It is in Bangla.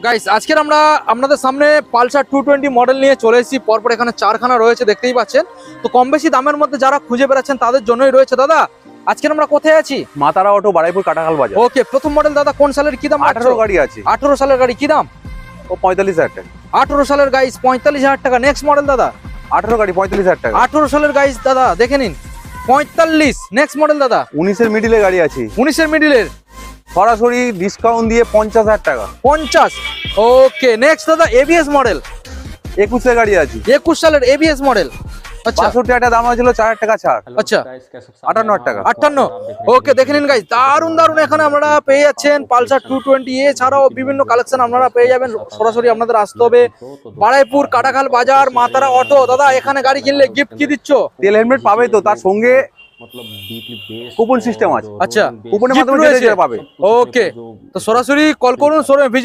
গাইস আজকের আমরা আপনাদের সামনে পালসার 220 মডেল নিয়ে চলে এসেছি। পরপর এখানে চারখানা রয়েছে, দেখতেই পাচ্ছেন। তো কম বেশি দামের মধ্যে যারা খুঁজে বেড়াচ্ছেন তাদের জন্যই রয়েছে। দাদা আজকের আমরা কোথায় আছি? মা তারা অটো, বারাইপুর, কাটাখাল বাজার। ওকে, প্রথম মডেল দাদা কোন সালের, কি দাম? 18 গাড়ি আছে। 18 সালের গাড়ি, কি দাম? ও 45,000 টাকা। 18 সালের গাইস 45,000 টাকা। নেক্সট মডেল দাদা 18 গাড়ি 45,000 টাকা। 18 সালের গাইস দাদা দেখে নিন 45। নেক্সট মডেল দাদা 19 এর মিডিলে গাড়ি আছে, 19 এর মিডিলের, সরাসরি ডিসকাউন্ট দিয়ে 50,000 টাকা। 50। ওকে, নেক্সট দাদা এবিএস মডেল 21 এর গাড়ি আছে, 21 সালের এবিএস মডেল। আচ্ছা 62 টাকা দাম ছিল, 4 টাকা ছাড়। আচ্ছা 58 টাকা। 58। ওকে, দেখে নিন গাইস, দারুন দারুন এখানে আপনারা পেয়ে যাচ্ছেন পালসার 220। এছাড়াও বিভিন্ন কালেকশন আপনারা পেয়ে যাবেন। সরাসরি আপনাদের আসতে হবে বারাইপুর, কাটাখাল বাজার, মাতারা অটো। দাদা এখানে গাড়ি কিনলে গিফট কি দিচ্ছ? তেল হেলমেট পাবে, তো তার সঙ্গে কুপন সিস্টেম আছে। আচ্ছা, কুপনের gift মাধ্যমে রয়েছে। যেতে পাবে। ওকে, তো সরাসরি কল করুন, ভিজিট